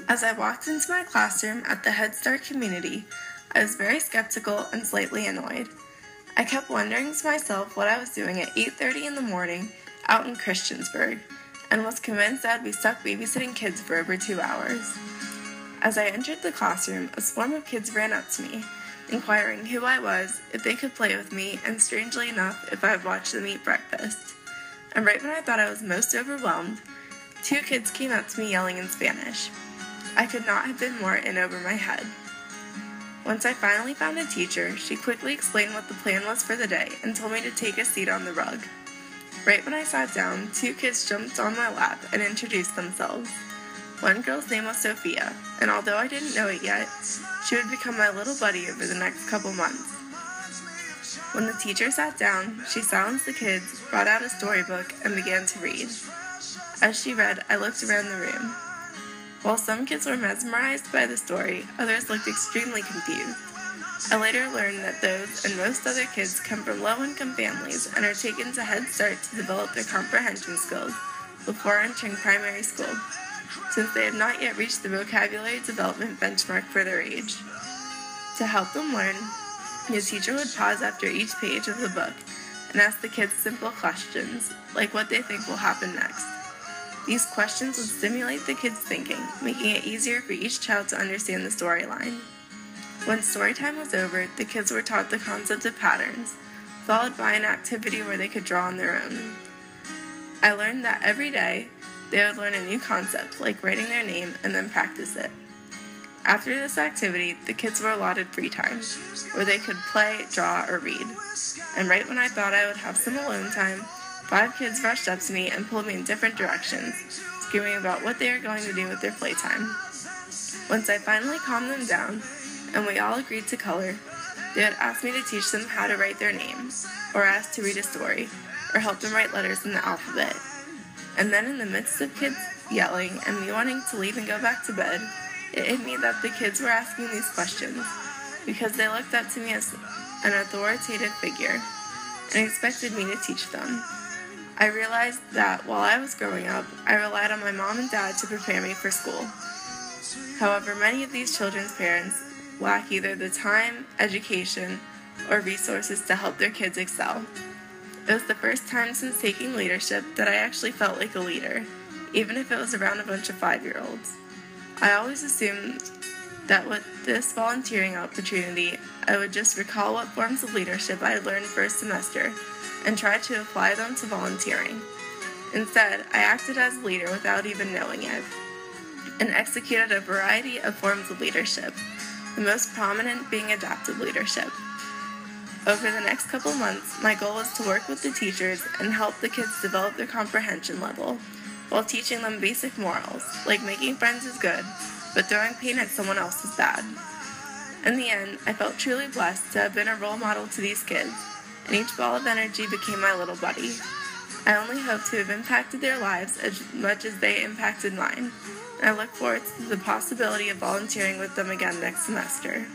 As I walked into my classroom at the Head Start community, I was very skeptical and slightly annoyed. I kept wondering to myself what I was doing at 8:30 in the morning out in Christiansburg, and was convinced I'd be stuck babysitting kids for over 2 hours. As I entered the classroom, a swarm of kids ran up to me, inquiring who I was, if they could play with me, and strangely enough, if I had watched them eat breakfast. And right when I thought I was most overwhelmed, 2 kids came up to me yelling in Spanish. I could not have been more in over my head. Once I finally found a teacher, she quickly explained what the plan was for the day and told me to take a seat on the rug. Right when I sat down, 2 kids jumped on my lap and introduced themselves. One girl's name was Sophia, and although I didn't know it yet, she would become my little buddy over the next couple months. When the teacher sat down, she silenced the kids, brought out a storybook, and began to read. As she read, I looked around the room. While some kids were mesmerized by the story, others looked extremely confused. I later learned that those and most other kids come from low-income families and are taken to Head Start to develop their comprehension skills before entering primary school, since they have not yet reached the vocabulary development benchmark for their age. To help them learn, the teacher would pause after each page of the book and ask the kids simple questions, like what they think will happen next. These questions would stimulate the kids' thinking, making it easier for each child to understand the storyline. When story time was over, the kids were taught the concept of patterns, followed by an activity where they could draw on their own. I learned that every day, they would learn a new concept, like writing their name, and then practice it. After this activity, the kids were allotted free time, where they could play, draw, or read. And right when I thought I would have some alone time, 5 kids rushed up to me and pulled me in different directions, screaming about what they were going to do with their playtime. Once I finally calmed them down, and we all agreed to color, they would ask me to teach them how to write their names, or ask to read a story, or help them write letters in the alphabet. And then in the midst of kids yelling and me wanting to leave and go back to bed, it hit me that the kids were asking these questions because they looked up to me as an authoritative figure and expected me to teach them. I realized that while I was growing up, I relied on my mom and dad to prepare me for school. However, many of these children's parents lack either the time, education, or resources to help their kids excel. It was the first time since taking leadership that I actually felt like a leader, even if it was around a bunch of 5-year-olds. I always assumed that with this volunteering opportunity, I would just recall what forms of leadership I had learned first semester and try to apply them to volunteering. Instead, I acted as a leader without even knowing it, and executed a variety of forms of leadership, the most prominent being adaptive leadership. Over the next couple months, my goal was to work with the teachers and help the kids develop their comprehension level, while teaching them basic morals, like making friends is good, but throwing paint at someone else is bad. In the end, I felt truly blessed to have been a role model to these kids, and each ball of energy became my little buddy. I only hope to have impacted their lives as much as they impacted mine, and I look forward to the possibility of volunteering with them again next semester.